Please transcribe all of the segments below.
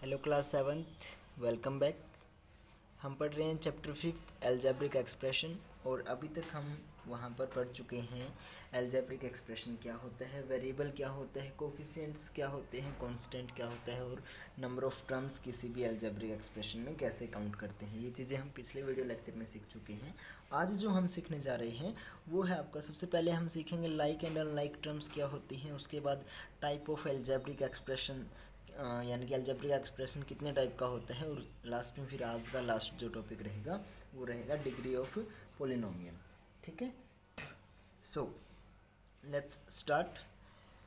Hello class seventh, welcome back. हम पढ़ रहे हैं चैप्टर 5 एल्जेब्रिक एक्सप्रेशन और अभी तक हम वहाँ पर पढ़ चुके हैं एल्जेब्रिक एक्सप्रेशन क्या होता है, वेरिएबल क्या होता है, कोफिशिएंट्स क्या होते हैं, कांस्टेंट क्या होता है और नंबर ऑफ़ टर्म्स किसी भी एल्जेब्रिक एक्सप्रेशन में कैसे काउंट करते हैं। ये चीज़ें हम पिछले वीडियो लेक्चर में सीख चुके हैं। आज जो हम सीखने जा रहे हैं वो है आपका, सबसे पहले हम सीखेंगे लाइक एंड अनलाइक टर्म्स क्या होती हैं, उसके बाद टाइप ऑफ एल्जेब्रिक एक्सप्रेशन यानी कि अलजेब्रिक एक्सप्रेशन कितने टाइप का होता है, और लास्ट में फिर आज का लास्ट जो टॉपिक रहेगा वो रहेगा डिग्री ऑफ पोलिनोमियल। ठीक है, सो लेट्स स्टार्ट।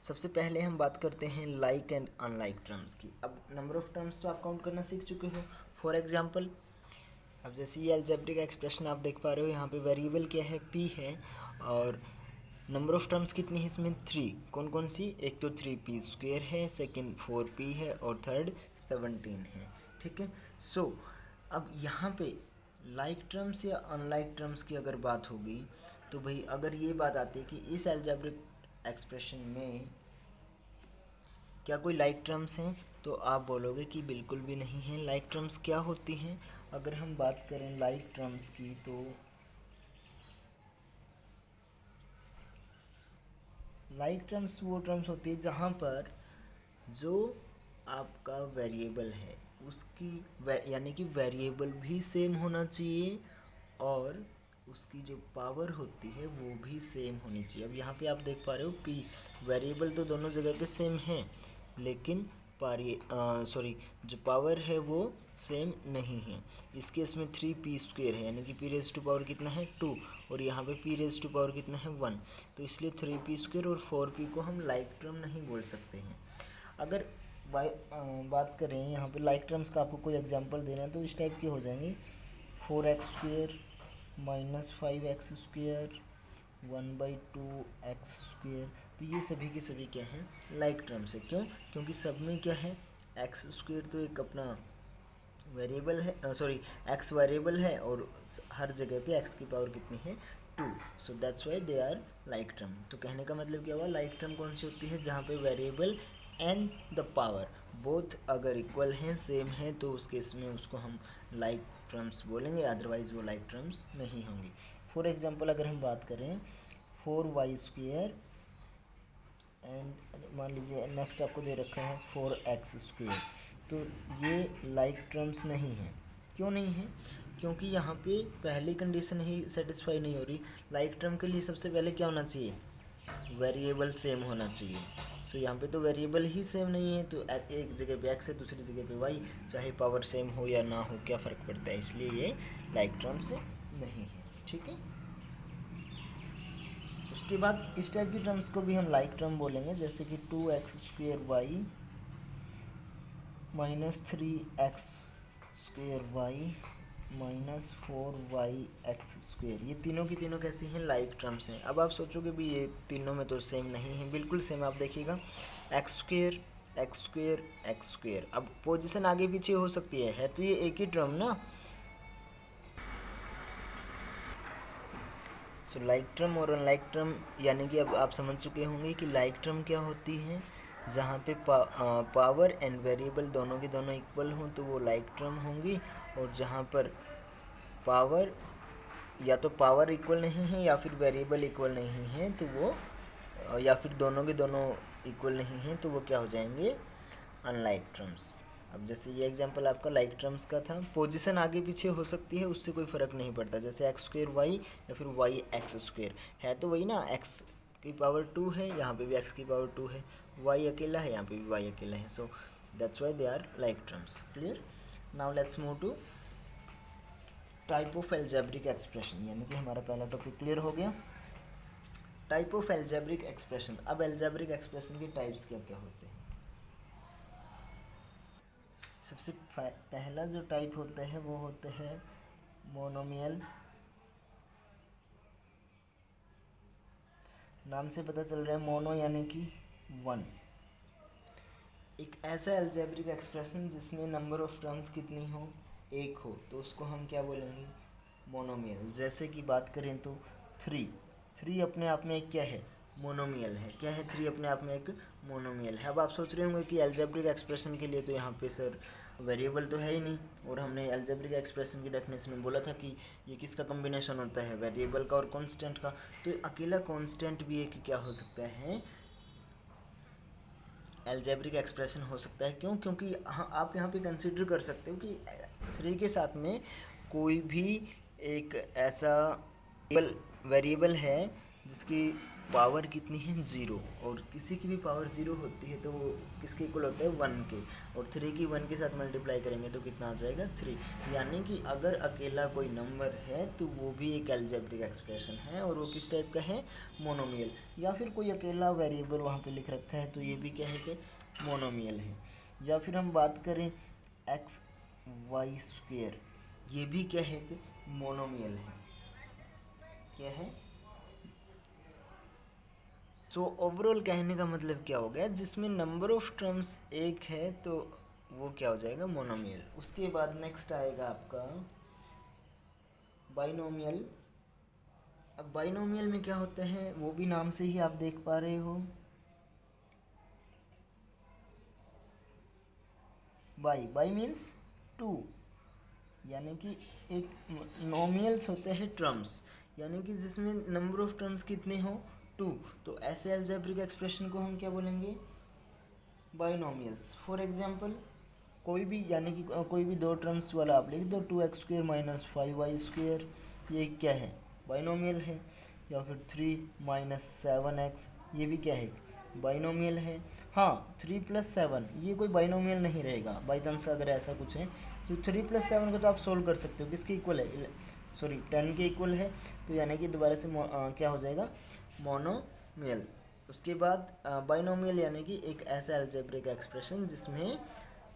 सबसे पहले हम बात करते हैं लाइक एंड अनलाइक टर्म्स की। अब नंबर ऑफ टर्म्स तो आप काउंट करना सीख चुके हो। फॉर एग्जांपल, अब जैसे ये अलजेब्रिक एक्सप्रेशन आप देख पा रहे हो, यहाँ पे वेरिएबल क्या है, p है, और नंबर ऑफ़ टर्म्स कितनी है इसमें, 3। कौन कौन सी, एक तो 3p² है, सेकंड 4p है और थर्ड 17 है। ठीक है, सो अब यहाँ पे लाइक टर्म्स या अनलाइक टर्म्स की अगर बात होगी तो भाई अगर ये बात आती है कि इस अलजेब्रिक एक्सप्रेशन में क्या कोई लाइक टर्म्स हैं, तो आप बोलोगे कि बिल्कुल भी नहीं है। लाइक टर्म्स क्या होती हैं? अगर हम बात करें लाइक टर्म्स की, तो लाइक टर्म्स वो टर्म्स होती है जहाँ पर जो आपका वेरिएबल है उसकी यानी कि वेरिएबल भी सेम होना चाहिए और उसकी जो पावर होती है वो भी सेम होनी चाहिए। अब यहाँ पे आप देख पा रहे हो p, वेरिएबल तो दोनों जगह पे सेम है, लेकिन जो पावर है वो सेम नहीं है। इस केस में 3p² है, यानी कि p रेज टू पावर कितना है, 2, और यहाँ पे p रेज टू पावर कितना है, 1। तो इसलिए 3p² और 4p को हम लाइक टर्म नहीं बोल सकते हैं। अगर बात करें यहाँ पे लाइक टर्म्स का, आपको कोई एग्जांपल देना है तो इस टाइप की हो जाएंगी, 4x² माइनस 5x², 1/2x²। तो ये सभी के सभी क्या हैं, लाइक टर्म्स है। क्यों? क्योंकि सब में क्या है, x² तो एक अपना वेरिएबल है, x वेरिएबल है और हर जगह पे x की पावर कितनी है, 2। So that's why they are like term. तो कहने का मतलब क्या हुआ, लाइक टर्म कौन सी होती है, जहाँ पे variable and the power both अगर इक्वल हैं, सेम हैं, तो उस केस में उसको हम लाइक टर्म्स बोलेंगे, अदरवाइज वो लाइक टर्म्स नहीं होंगी। फॉर एग्जांपल अगर हम बात करें 4y² एंड मान लीजिए नेक्स्ट आपको दे रखा है 4x², तो ये लाइक टर्म्स नहीं है। क्यों नहीं है? क्योंकि यहाँ पे पहली कंडीशन ही सेटिस्फाई नहीं हो रही। लाइक टर्म के लिए सबसे पहले क्या होना चाहिए, वेरिएबल सेम होना चाहिए। सो यहाँ पे तो वेरिएबल ही सेम नहीं है, तो एक जगह पे x है, दूसरी जगह पे y, चाहे पावर सेम हो या ना हो क्या फ़र्क पड़ता है, इसलिए ये लाइक टर्म्स नहीं है। ठीक है, उसके बाद इस टाइप की टर्म्स को भी हम लाइक टर्म बोलेंगे, जैसे कि 2x² minus 3x² minus 4y(x²), ये तीनों की तीनों कैसी हैं, लाइक टर्म्स हैं। अब आप सोचोगे भी ये तीनों में तो सेम नहीं है, बिल्कुल सेम। आप देखिएगा x², x², x², अब पोजीशन आगे पीछे हो सकती है तो ये एक ही टर्म ना। सो लाइक टर्म और अनलाइक टर्म, यानी कि अब आप समझ चुके होंगे कि लाइक टर्म क्या होती है, जहाँ पे पावर एंड वेरिएबल दोनों के दोनों इक्वल हों तो वो लाइक टर्म होंगी, और जहाँ पर पावर या तो पावर इक्वल नहीं है या फिर वेरिएबल इक्वल नहीं है तो वो या फिर दोनों के दोनों इक्वल नहीं हैं तो वो क्या हो जाएंगे, अनलाइक टर्म्स। अब जैसे ये एग्जांपल आपका लाइक टर्म्स का था, पोजीशन आगे पीछे हो सकती है, उससे कोई फ़र्क नहीं पड़ता, जैसे x² y या फिर y(x²), है तो वही ना, x की पावर 2 है, यहाँ पे भी x की पावर 2 है, y अकेला है, यहाँ पे भी y अकेला है। So that's why they are like terms. Clear? Now let's move to type of algebraic expression, यानी कि हमारा पहला टॉपिक क्लियर हो गया, टाइप ऑफ एल्जेब्रिक एक्सप्रेशन। अब एल्जेब्रिक एक्सप्रेशन के टाइप्स क्या क्या होते हैं? सबसे पहला जो टाइप होता है वो होता है मोनोमियल। नाम से पता चल रहा है, मोनो यानी कि 1। एक ऐसा अलजेब्रिक एक्सप्रेशन जिसमें नंबर ऑफ टर्म्स कितनी हो, 1 हो, तो उसको हम क्या बोलेंगे, मोनोमियल। जैसे कि बात करें तो 3 अपने आप में एक क्या है, मोनोमियल है। क्या है? 3 अपने आप में एक मोनोमियल है। अब आप सोच रहे होंगे कि अलजेब्रिक एक्सप्रेशन के लिए तो यहाँ पे सर वेरिएबल तो है ही नहीं, और हमने अलजेब्रिक एक्सप्रेशन की डेफिनेशन में बोला था कि ये किसका कॉम्बिनेशन होता है, वेरिएबल का और कांस्टेंट का। तो अकेला कांस्टेंट भी एक क्या हो सकता है, अलजेब्रिक एक्सप्रेशन हो सकता है। क्यों? क्योंकि आप यहाँ पे कंसिडर कर सकते हो कि 3 के साथ में कोई भी एक ऐसा वेरिएबल है जिसकी पावर कितनी है, 0, और किसी की भी पावर 0 होती है तो वो किसके इक्वल होता है, 1 के, और 3 की 1 के साथ मल्टीप्लाई करेंगे तो कितना आ जाएगा, 3। यानी कि अगर अकेला कोई नंबर है तो वो भी एक अलजेब्रिक एक्सप्रेशन है, और वो किस टाइप का है, मोनोमियल। या फिर कोई अकेला वेरिएबल वहाँ पे लिख रखा है तो ये भी क्या है कि मोनोमियल है। या फिर हम बात करें एक्स वाई स्क्वेयर, ये भी क्या है कि मोनोमियल है। क्या है? सो ओवरऑल कहने का मतलब क्या हो गया, जिसमें नंबर ऑफ टर्म्स एक है तो वो क्या हो जाएगा, मोनोमियल। उसके बाद नेक्स्ट आएगा आपका बाइनोमियल। अब बाइनोमियल में क्या होता है, वो भी नाम से ही आप देख पा रहे हो, बाई मीन्स 2, यानी कि एक नोमियल्स होते हैं टर्म्स, यानी कि जिसमें नंबर ऑफ टर्म्स कितने हो, 2। तो ऐसे अलजेब्रिक एक्सप्रेशन को हम क्या बोलेंगे, बाइनोमियल्स। फॉर एग्जांपल कोई भी, यानी कि कोई भी 2 टर्म्स वाला आप लिख दो, 2x² माइनस 5y², ये क्या है, बाइनोमियल है। या फिर 3 - 7x, ये भी क्या है, बाइनोमियल है। हाँ, 3 + 7 ये कोई बाइनोमियल नहीं रहेगा, बाई चांस अगर ऐसा कुछ है तो 3 + 7 को तो आप सोल्व कर सकते हो, किसके इक्वल है, सॉरी 10 के इक्वल है, तो यानी कि दोबारा से क्या हो जाएगा, मोनोमियल। उसके बाद बाइनोमियल यानी कि एक ऐसा अलजेब्रिक एक्सप्रेशन जिसमें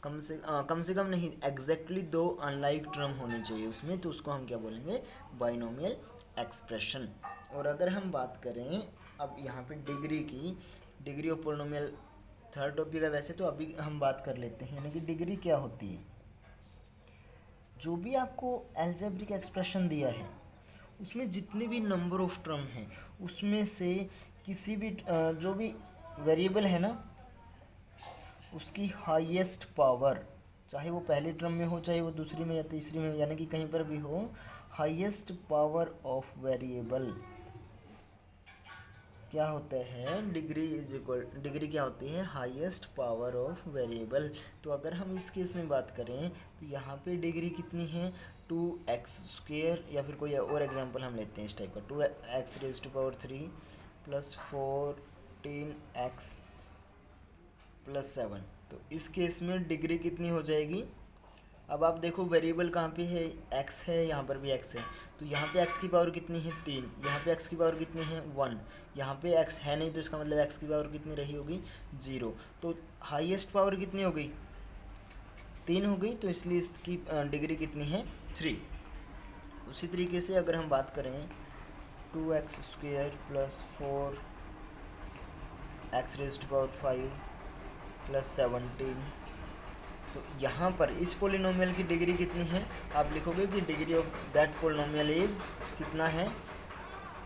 कम से कम नहीं, एग्जैक्टली 2 अनलाइक टर्म होनी चाहिए उसमें, तो उसको हम क्या बोलेंगे, बाइनोमियल एक्सप्रेशन। और अगर हम बात करें अब यहाँ पे डिग्री की, degree of polynomial third topic है वैसे, तो अभी हम बात कर लेते हैं, यानी कि डिग्री क्या होती है। जो भी आपको अलजेब्रिक एक्सप्रेशन दिया है उसमें जितने भी नंबर ऑफ टर्म हैं उसमें से किसी भी जो भी वेरिएबल है ना, उसकी हाईएस्ट पावर, चाहे वो पहली टर्म में हो, चाहे वो दूसरी में या तीसरी में, यानी कि कहीं पर भी हो, हाईएस्ट पावर ऑफ वेरिएबल क्या होता है, डिग्री इज इक्वल, डिग्री क्या होती है, हाईएस्ट पावर ऑफ वेरिएबल। तो अगर हम इस केस में बात करें तो यहाँ पे डिग्री कितनी है, 2x², या फिर कोई और एग्जांपल हम लेते हैं इस टाइप का, 2x³ + 14x + 7। तो इस केस में डिग्री कितनी हो जाएगी। अब आप देखो वेरिएबल कहाँ पे है, x है, यहाँ पर भी x है, तो यहाँ पे x की पावर कितनी है, 3, यहाँ पे x की पावर कितनी है, 1, यहाँ पे x है नहीं तो इसका मतलब x की पावर कितनी रही होगी, 0। तो हाईएस्ट पावर कितनी हो गई, 3 हो गई, तो इसलिए इसकी डिग्री कितनी है, 3। उसी तरीके से अगर हम बात करें 2x² + 4x⁵ + 17, तो यहाँ पर इस पोलिनोमियल की डिग्री कितनी है, आप लिखोगे कि degree of that polynomial is कितना है,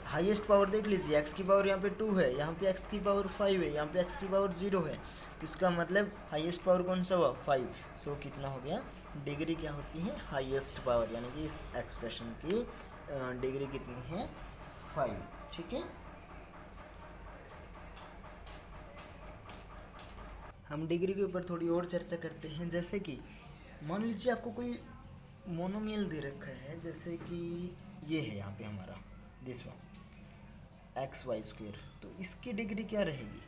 हाईएस्ट पावर देख लीजिए, x की पावर यहाँ पे 2 है, यहाँ पे x की पावर 5 है, यहाँ पे x की पावर 0 है, तो इसका मतलब हाईएस्ट पावर कौन सा हुआ, 5। सो कितना हो गया, डिग्री क्या होती है, हाईएस्ट पावर, यानी कि इस एक्सप्रेशन की डिग्री कितनी है, 5। ठीक है, हम डिग्री के ऊपर थोड़ी और चर्चा करते हैं। जैसे कि मान लीजिए आपको कोई मोनोमियल दे रखा है, जैसे कि ये है यहाँ पे हमारा दिस वन XY², तो इसकी डिग्री क्या रहेगी,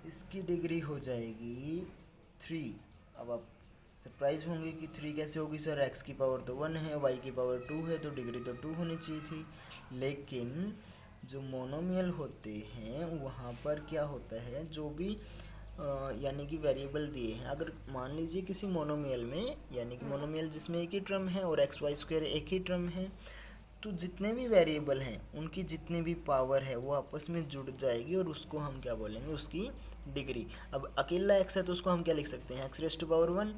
इसकी डिग्री हो जाएगी 3। अब आप सरप्राइज होंगे कि 3 कैसे होगी सर, x की पावर तो 1 है, y की पावर 2 है, तो डिग्री तो 2 होनी चाहिए थी। लेकिन जो मोनोमियल होते हैं वहाँ पर क्या होता है, जो भी यानी कि वेरिएबल दिए हैं, अगर मान लीजिए किसी मोनोमियल में, यानी कि मोनोमियल जिसमें एक ही टर्म है और XY² एक ही टर्म है, तो जितने भी वेरिएबल हैं उनकी जितनी भी पावर है वो आपस में जुड़ जाएगी और उसको हम क्या बोलेंगे, उसकी डिग्री। अब अकेला x है तो उसको हम क्या लिख सकते हैं, x⁵1,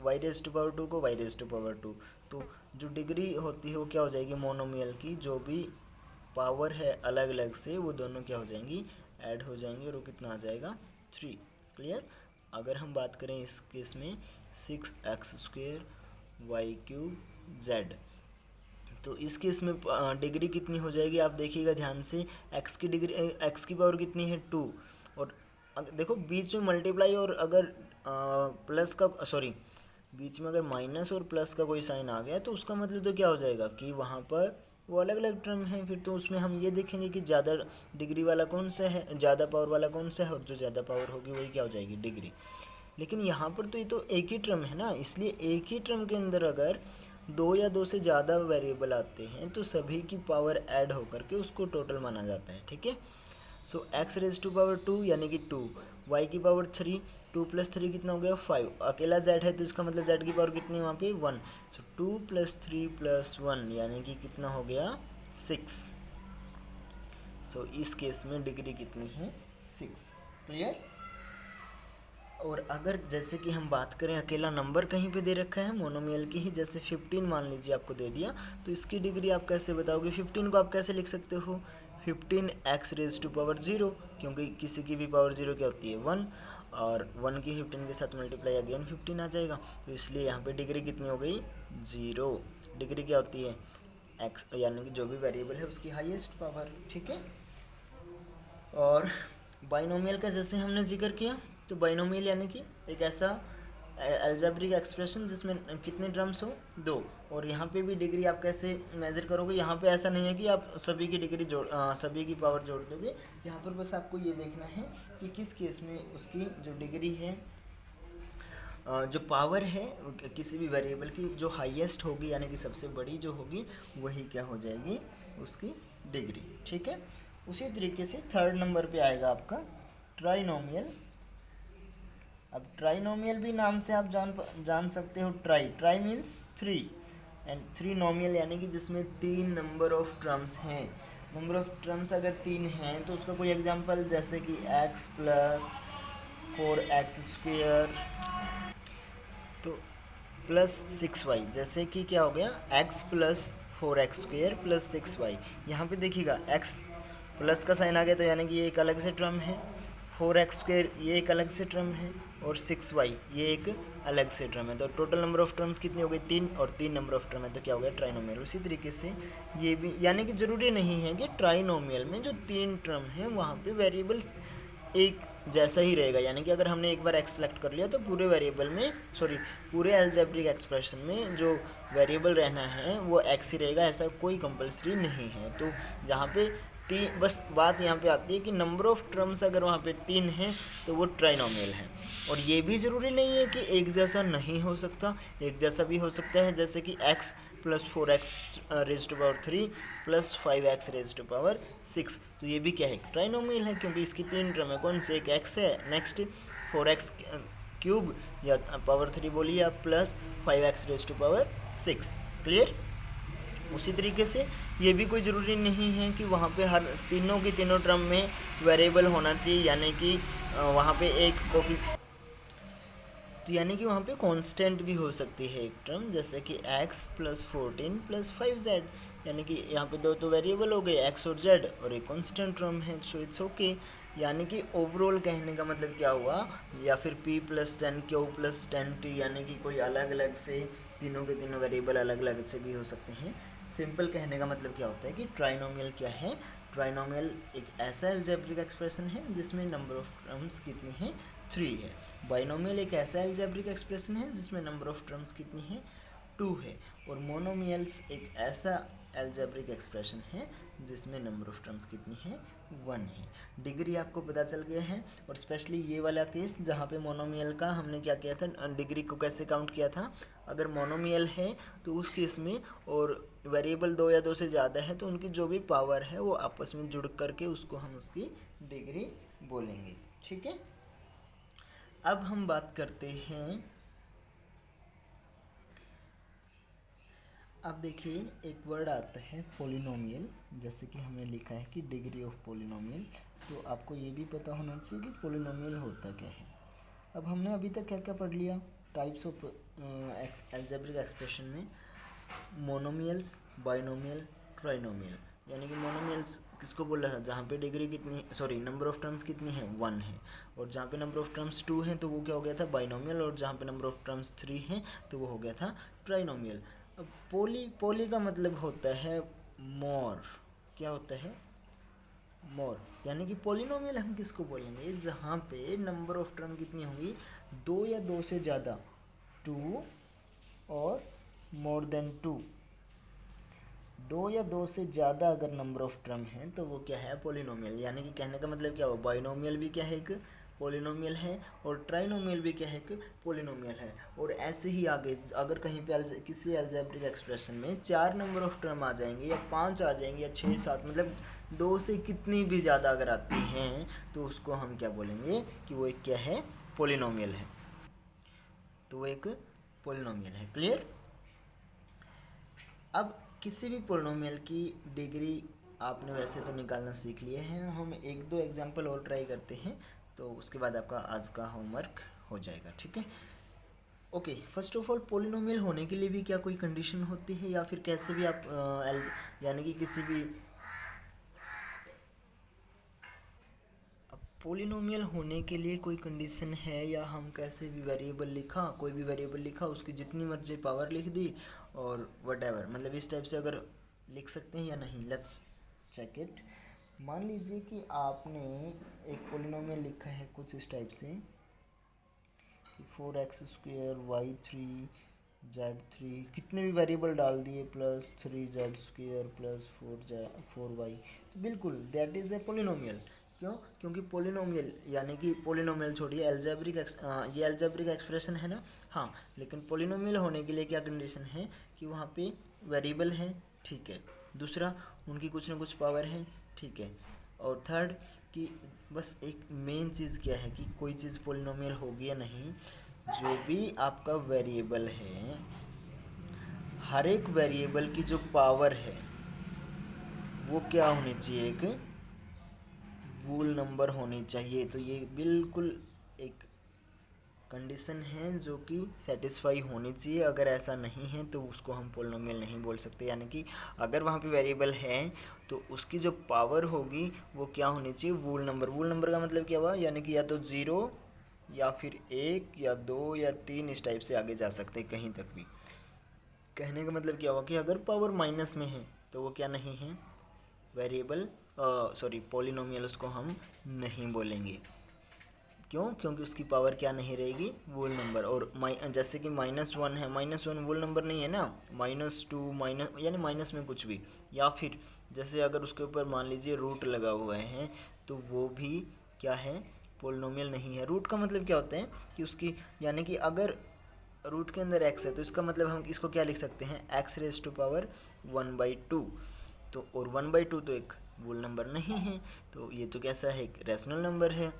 y⁵2 को y⁵2। तो जो डिग्री होती है वो क्या हो जाएगी मोनोमियल की, जो भी पावर है अलग अलग से, वो दोनों क्या हो जाएंगी, ऐड हो जाएंगी, और वो कितना आ जाएगा 3। क्लियर। अगर हम बात करें इस केस में 6x² y³ z, तो इस केस में डिग्री कितनी हो जाएगी आप देखिएगा ध्यान से, x की डिग्री x की पावर कितनी है 2, और देखो बीच में मल्टीप्लाई और अगर प्लस का सॉरी बीच में अगर माइनस और प्लस का कोई साइन आ गया तो उसका मतलब तो क्या हो जाएगा कि वहाँ पर वो अलग अलग टर्म है, फिर तो उसमें हम ये देखेंगे कि ज़्यादा डिग्री वाला कौन सा है, ज़्यादा पावर वाला कौन सा है, और जो ज़्यादा पावर होगी वही क्या हो जाएगी, डिग्री। लेकिन यहाँ पर तो ये तो एक ही टर्म है ना, इसलिए एक ही टर्म के अंदर अगर दो या दो से ज़्यादा वेरिएबल आते हैं तो सभी की पावर ऐड होकर के उसको टोटल माना जाता है। ठीक है। सो x⁻² यानी कि 2, y की पावर 3, 2 + 3 कितना हो गया 5, अकेला z है तो इसका मतलब z की पावर कितनी है वहाँ पे 1, सो 2 + 3 + 1 यानी कि कितना हो गया 6। सो इस केस में डिग्री कितनी है 6। क्लियर। और अगर जैसे कि हम बात करें अकेला नंबर कहीं पे दे रखा है मोनोमियल की ही, जैसे 15 मान लीजिए आपको दे दिया, तो इसकी डिग्री आप कैसे बताओगे, 15 को आप कैसे लिख सकते हो, 15x⁻0, क्योंकि किसी की भी पावर 0 क्या होती है 1, और 1 की 15 के साथ मल्टीप्लाई अगेन 15 आ जाएगा, तो इसलिए यहाँ पे डिग्री कितनी हो गई 0। डिग्री क्या होती है x यानी कि जो भी वेरिएबल है उसकी हाईएस्ट पावर। ठीक है। और बाइनोमियल का जैसे हमने जिक्र किया, तो बाइनोमियल यानी कि एक ऐसा अलजेब्रिक एक्सप्रेशन जिसमें कितने टर्म्स हो 2, और यहाँ पे भी डिग्री आप कैसे मेज़र करोगे, यहाँ पे ऐसा नहीं है कि आप सभी की डिग्री सभी की पावर जोड़ दोगे, यहाँ पर बस आपको ये देखना है कि किस केस में उसकी जो डिग्री है जो पावर है किसी भी वेरिएबल की जो हाईएस्ट होगी यानी कि सबसे बड़ी जो होगी वही क्या हो जाएगी उसकी डिग्री। ठीक है। उसी तरीके से थर्ड नंबर पे आएगा आपका ट्राइनोमियल। अब ट्राइनोमियल भी नाम से आप जान सकते हो, ट्राई मीन्स 3, एंड 3 नोमियल यानी कि जिसमें 3 नंबर ऑफ टर्म्स हैं। नंबर ऑफ टर्म्स अगर 3 हैं तो उसका कोई एग्जांपल जैसे कि x + 4x², तो +6y, जैसे कि क्या हो गया x + 4x² + 6y। यहाँ पे देखिएगा x प्लस का साइन आ गया तो यानी कि ये एक अलग से टर्म है, 4x² ये एक अलग से टर्म है, और 6y ये एक अलग से टर्म है। तो टोटल नंबर ऑफ टर्म्स कितनी हो गई 3, और 3 नंबर ऑफ टर्म है तो क्या हो गया ट्राइनोमियल। उसी तरीके से ये भी यानी कि ज़रूरी नहीं है कि ट्राइनोमियल में जो 3 टर्म है वहाँ पे वेरिएबल एक जैसा ही रहेगा, यानी कि अगर हमने एक बार x सेलेक्ट कर लिया तो पूरे वेरिएबल में पूरे अलजेब्रिक एक्सप्रेशन में जो वेरिएबल रहना है वो x ही रहेगा, ऐसा कोई कंपलसरी नहीं है। तो जहाँ पे बस बात यहाँ पे आती है कि नंबर ऑफ टर्म्स अगर वहाँ पे 3 हैं तो वो ट्राइनोमियल है। और ये भी ज़रूरी नहीं है कि एक जैसा नहीं हो सकता, एक जैसा भी हो सकता है, जैसे कि x + 4x⁻³ + 5x⁻6, तो ये भी क्या है ट्राइनोमियल है, क्योंकि इसकी 3 टर्म है। कौन से, एक x है, नेक्स्ट 4x³ या पावर 3 बोलिए आप, प्लस 5x⁻6। क्लियर। उसी तरीके से ये भी कोई ज़रूरी नहीं है कि वहाँ पे हर तीनों की तीनों टर्म में वेरिएबल होना चाहिए, यानी कि वहाँ पे एक तो यानी कि वहाँ पे कांस्टेंट भी हो सकती है एक टर्म, जैसे कि x + 14 + 5z, यानी कि यहाँ पे दो तो वेरिएबल हो गए x और z, और एक कांस्टेंट टर्म है, सो इट्स ओके। यानी कि ओवरऑल कहने का मतलब क्या हुआ, या फिर p + 10 q + 10t, यानी कि कोई अलग अलग से तीनों के तीनों वेरिएबल अलग अलग से भी हो सकते हैं। सिंपल कहने का मतलब क्या होता है कि ट्राइनोमियल क्या है, ट्राइनोमियल एक ऐसा अलजेब्रिक एक्सप्रेशन है जिसमें नंबर ऑफ टर्म्स कितनी है 3 है। बाइनोमियल एक ऐसा अलजेब्रिक एक्सप्रेशन है जिसमें नंबर ऑफ टर्म्स कितनी है 2 है। और मोनोमियल्स एक ऐसा अलजेब्रिक एक्सप्रेशन है जिसमें नंबर ऑफ टर्म्स कितनी है 1 है। डिग्री आपको पता चल गया है, और स्पेशली ये वाला केस जहाँ पे मोनोमियल का हमने क्या किया था, डिग्री को कैसे काउंट किया था, अगर मोनोमियल है तो उस केस में और वेरिएबल 2 या 2 से ज़्यादा है तो उनकी जो भी पावर है वो आपस में जुड़ करके उसको हम उसकी डिग्री बोलेंगे। ठीक है। अब हम बात करते हैं, अब देखिए एक वर्ड आता है पॉलिनोमियल, जैसे कि हमने लिखा है कि डिग्री ऑफ पॉलिनोमियल, तो आपको ये भी पता होना चाहिए कि पॉलिनोमियल होता क्या है। अब हमने अभी तक क्या क्या पढ़ लिया, टाइप्स ऑफ अलजेब्रिक एक्सप्रेशन में मोनोमियल्स, बाइनोमियल, ट्राइनोमियल। यानी कि मोनोमियल्स किसको बोला था, जहाँ पे डिग्री कितनी, सॉरी नंबर ऑफ टर्म्स कितनी है 1 है, और जहाँ पे नंबर ऑफ टर्म्स 2 हैं तो वो क्या हो गया था बाइनोमियल, और जहाँ पे नंबर ऑफ टर्म्स 3 हैं तो वो हो गया था ट्राइनोमियल। अब पोली का मतलब होता है मोर, क्या होता है मोर, यानी कि पोलिनोमियल हम किसको बोलेंगे, जहाँ पे नंबर ऑफ टर्म कितनी होंगी 2 या 2 से ज़्यादा, 2 और मोर देन 2, 2 या 2 से ज़्यादा अगर नंबर ऑफ टर्म है तो वो क्या है पोलिनोमियल। यानी कि कहने का मतलब क्या हुआ, बाइनोमियल भी क्या है एक पोलिनोमियल है, और ट्राइनोमियल भी क्या है एक पोलिनोमियल है। और ऐसे ही आगे अगर कहीं पे किसी अलजेब्रिक एक्सप्रेशन में 4 नंबर ऑफ टर्म आ जाएंगे या 5 आ जाएंगे या 6 7, मतलब 2 से कितनी भी ज़्यादा अगर आती हैं तो उसको हम क्या बोलेंगे कि वो एक क्या है पोलिनोमियल है, तो वो एक पोलिनोमियल है। क्लियर। अब किसी भी पोलिनोमियल की डिग्री आपने वैसे तो निकालना सीख लिए हैं, हम एक दो एग्जांपल और ट्राई करते हैं तो उसके बाद आपका आज का होमवर्क हो जाएगा, ठीक है। Okay, first of all polynomial होने के लिए भी क्या कोई कंडीशन होती है, या फिर कैसे भी आप यानी कि किसी भी पोलिनोमियल होने के लिए कोई कंडीशन है, या हम कैसे भी वेरिएबल लिखा, कोई भी वेरिएबल लिखा उसकी जितनी मर्जी पावर लिख दी और वटेवर, मतलब इस टाइप से अगर लिख सकते हैं या नहीं, लेट्स चेक इट। मान लीजिए कि आपने एक पोलिनोमियल लिखा है कुछ इस टाइप से, 4x² y3 z3, कितने भी वेरिएबल डाल दिए, +3z² +4y, बिल्कुल दैट इज़ ए पोलिनोमियल। क्यों? क्योंकि पोलिनोमियल यानी कि पोलिनोमियल छोड़िए, ये एल्जेब्रिक एक्सप्रेशन है ना, हाँ, लेकिन पोलिनोमियल होने के लिए क्या कंडीशन है कि वहाँ पे वेरिएबल है, ठीक है, दूसरा उनकी कुछ ना कुछ पावर है, ठीक है, और थर्ड कि बस एक मेन चीज़ क्या है कि कोई चीज़ पोलिनोमियल होगी या नहीं, जो भी आपका वेरिएबल है हर एक वेरिएबल की जो पावर है वो क्या होनी चाहिए, एक वूल नंबर होनी चाहिए। तो ये बिल्कुल एक कंडीशन है जो कि सेटिस्फाई होनी चाहिए, अगर ऐसा नहीं है तो उसको हम पोलिनोमियल नहीं बोल सकते। यानी कि अगर वहाँ पे वेरिएबल है तो उसकी जो पावर होगी वो क्या होनी चाहिए, वूल नंबर। वूल नंबर का मतलब क्या हुआ, यानी कि या तो 0 या फिर 1 या 2 या 3 इस टाइप से आगे जा सकते हैं कहीं तक भी। कहने का मतलब क्या हुआ कि अगर पावर माइनस में है तो वो क्या नहीं है वेरिएबल, सॉरी पोलिनोमियल, उसको हम नहीं बोलेंगे। क्यों? क्योंकि उसकी पावर क्या नहीं रहेगी, वूल नंबर। और जैसे कि -1 है, -1 वूल नंबर नहीं है ना, -2 माइनस यानी माइनस में कुछ भी, या फिर जैसे अगर उसके ऊपर मान लीजिए रूट लगा हुआ है तो वो भी क्या है पोलिनोमियल नहीं है। रूट का मतलब क्या होता है कि उसकी, यानी कि अगर रूट के अंदर x है तो इसका मतलब हम इसको क्या लिख सकते हैं, x⁻1/2। तो और 1/2 तो एक वूल नंबर नहीं है, तो ये तो कैसा है, एक रैशनल नंबर है।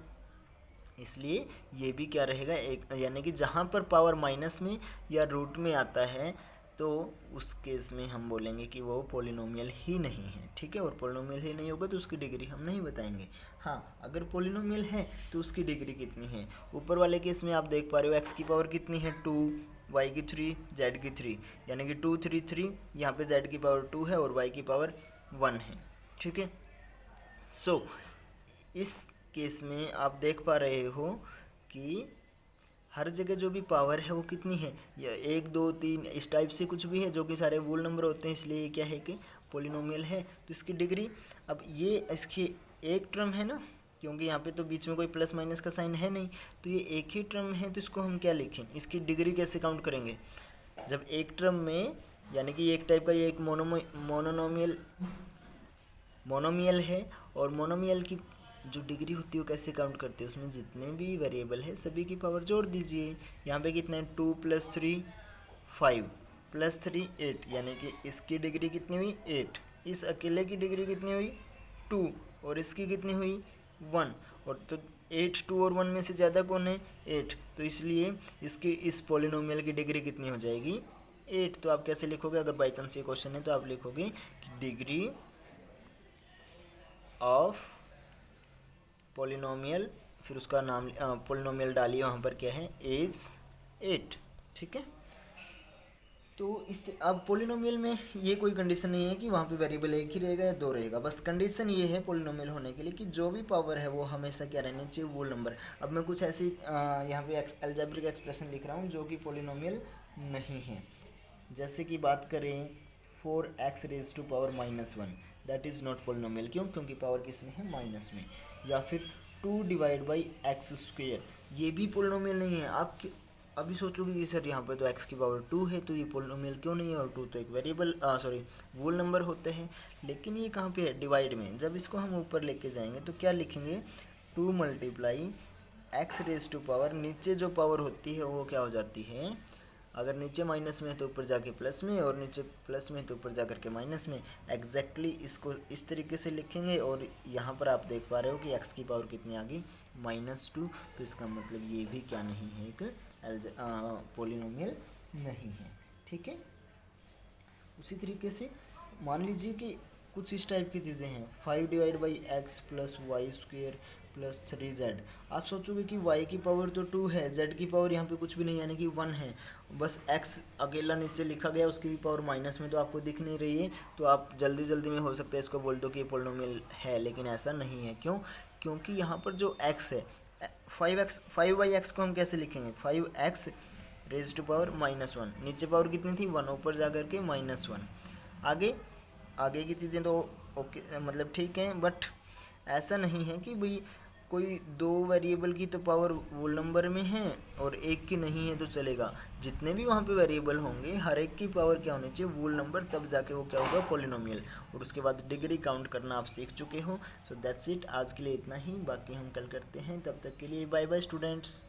इसलिए ये भी क्या रहेगा एक, यानी कि जहाँ पर पावर माइनस में या रूट में आता है तो उस केस में हम बोलेंगे कि वो पोलिनोमियल ही नहीं है, ठीक है। और पोलिनोमियल ही नहीं होगा तो उसकी डिग्री हम नहीं बताएंगे। हाँ, अगर पोलिनोमियल है तो उसकी डिग्री कितनी है, ऊपर वाले केस में आप देख पा रहे हो x की पावर कितनी है 2, y की 3, z की 3, यानी कि 2 3 3, यहाँ पे z की पावर 2 है और y की पावर 1 है, ठीक है। सो इस केस में आप देख पा रहे हो कि हर जगह जो भी पावर है वो कितनी है, या 1 2 3 इस टाइप से कुछ भी है जो कि सारे वूल नंबर होते हैं, इसलिए ये क्या है कि पोलिनोमियल है। तो इसकी डिग्री, अब ये इसकी एक टर्म है ना, क्योंकि यहाँ पे तो बीच में कोई प्लस माइनस का साइन है नहीं, तो ये एक ही टर्म है, तो इसको हम क्या लिखें, इसकी डिग्री कैसे काउंट करेंगे, जब एक टर्म में, यानी कि एक टाइप का ये एक मोनोमियल है, और मोनोमियल की जो डिग्री होती है वो कैसे काउंट करते हैं, उसमें जितने भी वेरिएबल है सभी की पावर जोड़ दीजिए। यहाँ पे कितना है 2 + 3 5 + 3 8, यानी कि इसकी डिग्री कितनी हुई 8, इस अकेले की डिग्री कितनी हुई 2, और इसकी कितनी हुई 1, और तो 8 2 और 1 में से ज़्यादा कौन है 8, तो इसलिए इसकी इस पोलिनोमियल की डिग्री कितनी हो जाएगी 8। तो आप कैसे लिखोगे, अगर बाई चांस ये क्वेश्चन है तो आप लिखोगे कि डिग्री ऑफ पोलिनोमियल, फिर उसका नाम पोलिनोमियल डालिए, वहाँ पर क्या है इज 8, ठीक है। तो इस अब पोलिनोमियल में ये कोई कंडीशन नहीं है कि वहाँ पे वेरिएबल एक ही रहेगा या दो रहेगा, बस कंडीशन ये है पोलिनोमियल होने के लिए कि जो भी पावर है वो हमेशा क्या रहनी चाहिए, वोल नंबर। अब मैं कुछ ऐसी यहाँ पे अलजेब्रिक एक्सप्रेशन लिख रहा हूँ जो कि पोलिनोमियल नहीं है। जैसे कि बात करें 4x⁻⁻1, that is not polynomial. क्यों? क्योंकि पावर किस में है, माइनस में। या फिर 2/x², ये भी पोलिनोमियल नहीं है। आप अभी सोचोगे कि सर यहाँ पे तो x की पावर 2 है, तो ये पोलिनोमियल क्यों नहीं है, और 2 तो एक वेरिएबल वोल नंबर होते हैं। लेकिन ये कहाँ पे है, डिवाइड में। जब इसको हम ऊपर लेके जाएंगे तो क्या लिखेंगे, 2 × x⁻, नीचे जो पावर होती है वो क्या हो जाती है, अगर नीचे माइनस में है तो ऊपर जाके प्लस में, और नीचे प्लस में है तो ऊपर जा करके माइनस में। एग्जैक्टली इसको इस तरीके से लिखेंगे। और यहाँ पर आप देख पा रहे हो कि x की पावर कितनी आ गई, -2। तो इसका मतलब ये भी क्या नहीं है, एक पोलिनोमियल नहीं है। ठीक है। उसी तरीके से मान लीजिए कि कुछ इस टाइप की चीज़ें हैं, 5/x + y² + 3z। आप सोचोगे कि y की पावर तो 2 है, z की पावर यहाँ पे कुछ भी नहीं, यानी कि 1 है। बस x अकेला नीचे लिखा गया, उसकी भी पावर माइनस में तो आपको दिख नहीं रही है। तो आप जल्दी जल्दी में हो सकता है इसको बोल दो कि ये पोलिनोमियल है, लेकिन ऐसा नहीं है। क्यों? क्योंकि यहाँ पर जो x है, 5/x को हम कैसे लिखेंगे, 5x⁻⁻1। नीचे पावर कितनी थी, 1, ऊपर जा करके -1। आगे की चीज़ें तो ओके, मतलब ठीक हैं, बट ऐसा नहीं है कि भाई कोई दो वेरिएबल की तो पावर वोल नंबर में है और एक की नहीं है तो चलेगा। जितने भी वहाँ पे वेरिएबल होंगे हर एक की पावर क्या होनी चाहिए, वोल नंबर, तब जाके वो क्या होगा, पोलिनोमियल। और उसके बाद डिग्री काउंट करना आप सीख चुके हो। सो दैट्स इट, आज के लिए इतना ही, बाकी हम कल करते हैं। तब तक के लिए बाय बाय स्टूडेंट्स।